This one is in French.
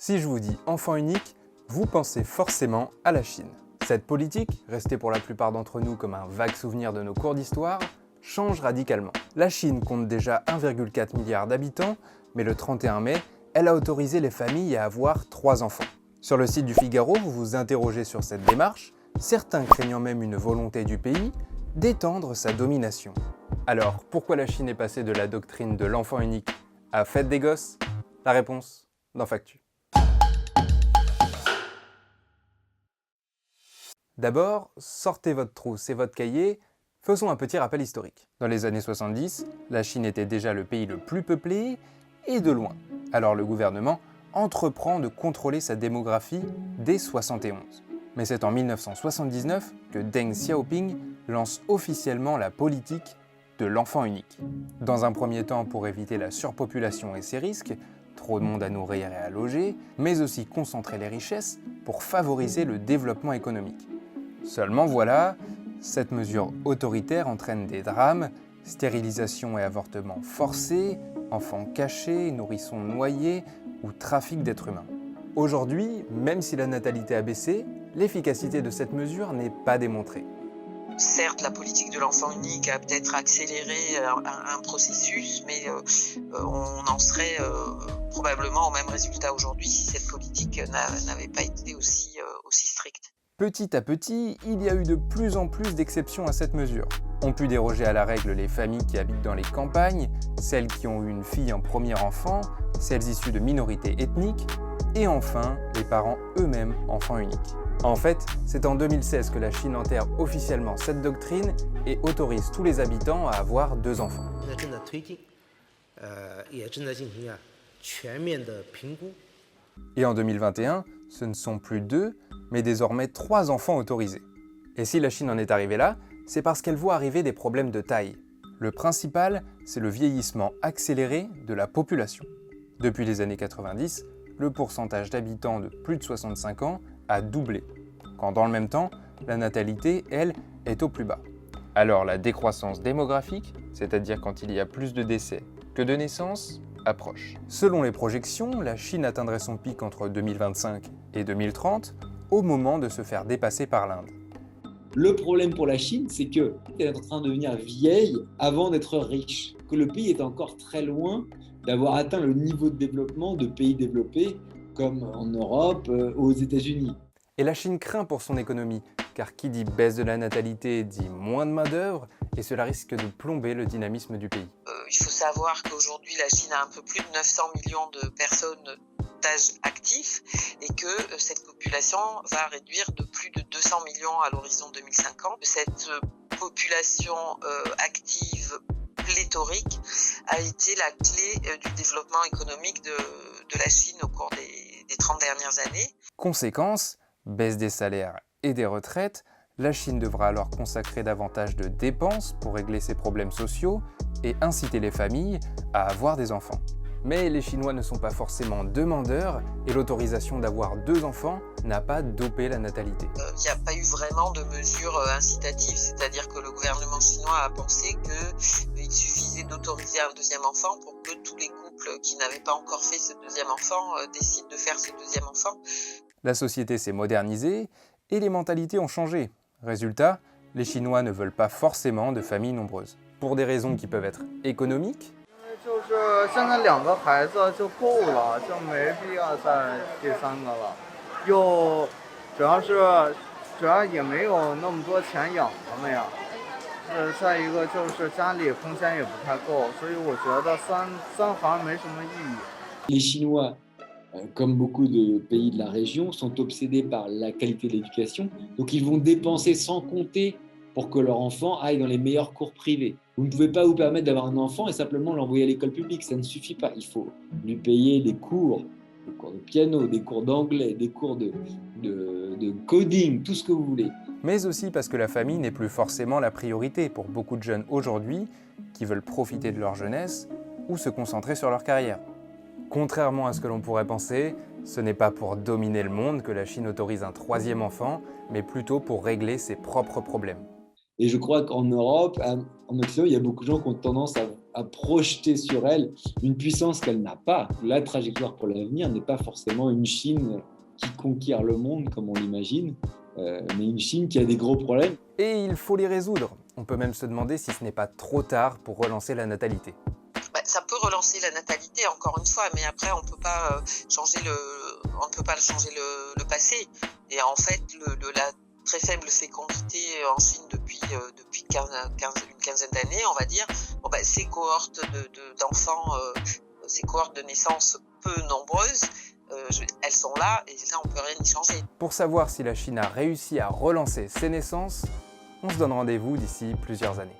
Si je vous dis enfant unique, vous pensez forcément à la Chine. Cette politique, restée pour la plupart d'entre nous comme un vague souvenir de nos cours d'histoire, change radicalement. La Chine compte déjà 1,4 milliard d'habitants, mais le 31 mai, elle a autorisé les familles à avoir 3 enfants. Sur le site du Figaro, vous vous interrogez sur cette démarche, certains craignant même une volonté du pays d'étendre sa domination. Alors, pourquoi la Chine est passée de la doctrine de l'enfant unique à fête des gosses? La réponse dans Factu. D'abord, sortez votre trousse et votre cahier, faisons un petit rappel historique. Dans les années 70, la Chine était déjà le pays le plus peuplé, et de loin. Alors le gouvernement entreprend de contrôler sa démographie dès 71. Mais c'est en 1979 que Deng Xiaoping lance officiellement la politique de l'enfant unique. Dans un premier temps pour éviter la surpopulation et ses risques, trop de monde à nourrir et à loger, mais aussi concentrer les richesses pour favoriser le développement économique. Seulement voilà, cette mesure autoritaire entraîne des drames, stérilisation et avortement forcés, enfants cachés, nourrissons noyés ou trafic d'êtres humains. Aujourd'hui, même si la natalité a baissé, l'efficacité de cette mesure n'est pas démontrée. Certes, la politique de l'enfant unique a peut-être accéléré un processus, mais on en serait probablement au même résultat aujourd'hui si cette politique n'avait pas été aussi stricte. Petit à petit, il y a eu de plus en plus d'exceptions à cette mesure. Ont pu déroger à la règle les familles qui habitent dans les campagnes, celles qui ont eu une fille en premier enfant, celles issues de minorités ethniques, et enfin, les parents eux-mêmes enfants uniques. En fait, c'est en 2016 que la Chine enterre officiellement cette doctrine et autorise tous les habitants à avoir 2 enfants. Et en 2021, ce ne sont plus 2, mais désormais 3 enfants autorisés. Et si la Chine en est arrivée là, c'est parce qu'elle voit arriver des problèmes de taille. Le principal, c'est le vieillissement accéléré de la population. Depuis les années 90, le pourcentage d'habitants de plus de 65 ans a doublé, quand dans le même temps, la natalité, elle, est au plus bas. Alors la décroissance démographique, c'est-à-dire quand il y a plus de décès que de naissances, approche. Selon les projections, la Chine atteindrait son pic entre 2025 et 2030, au moment de se faire dépasser par l'Inde. Le problème pour la Chine, c'est qu'elle est en train de devenir vieille avant d'être riche, que le pays est encore très loin d'avoir atteint le niveau de développement de pays développés comme en Europe, aux États-Unis. Et la Chine craint pour son économie, car qui dit baisse de la natalité dit moins de main-d'œuvre, et cela risque de plomber le dynamisme du pays. Il faut savoir qu'aujourd'hui, la Chine a un peu plus de 900 millions de personnes d'âge actif et que cette population va réduire de plus de 200 millions à l'horizon 2050. Cette population active pléthorique a été la clé du développement économique de la Chine au cours des 30 dernières années. Conséquence, baisse des salaires et des retraites, la Chine devra alors consacrer davantage de dépenses pour régler ses problèmes sociaux et inciter les familles à avoir des enfants. Mais les Chinois ne sont pas forcément demandeurs et l'autorisation d'avoir 2 enfants n'a pas dopé la natalité. Il n'y a pas eu vraiment de mesures incitatives, c'est-à-dire que le gouvernement chinois a pensé qu'il suffisait d'autoriser un 2e enfant pour que tous les couples qui n'avaient pas encore fait ce 2e enfant décident de faire ce 2e enfant. La société s'est modernisée et les mentalités ont changé. Résultat, les Chinois ne veulent pas forcément de familles nombreuses. Pour des raisons qui peuvent être économiques, Les Chinois, comme beaucoup de pays de la région, sont obsédés par la qualité de l'éducation. Donc ils vont dépenser sans compter pour que leur enfant aille dans les meilleurs cours privés. Vous ne pouvez pas vous permettre d'avoir un enfant et simplement l'envoyer à l'école publique, ça ne suffit pas. Il faut lui payer des cours de piano, des cours d'anglais, des cours de coding, tout ce que vous voulez. mais aussi parce que la famille n'est plus forcément la priorité pour beaucoup de jeunes aujourd'hui qui veulent profiter de leur jeunesse ou se concentrer sur leur carrière. Contrairement à ce que l'on pourrait penser, ce n'est pas pour dominer le monde que la Chine autorise un 3e enfant, mais plutôt pour régler ses propres problèmes. Et je crois qu'en Europe, en Occident, il y a beaucoup de gens qui ont tendance à projeter sur elle une puissance qu'elle n'a pas. La trajectoire pour l'avenir n'est pas forcément une Chine qui conquiert le monde, comme on l'imagine, mais une Chine qui a des gros problèmes. Et il faut les résoudre. On peut même se demander si ce n'est pas trop tard pour relancer la natalité. Ça peut relancer la natalité, encore une fois, mais après on ne peut pas changer le passé. Et en fait, la très faible fécondité en Chine depuis une quinzaine d'années, on va dire, ces cohortes d'enfants, ces cohortes de naissance peu nombreuses, elles sont là et ça on peut rien y changer. Pour savoir si la Chine a réussi à relancer ses naissances, on se donne rendez-vous d'ici plusieurs années.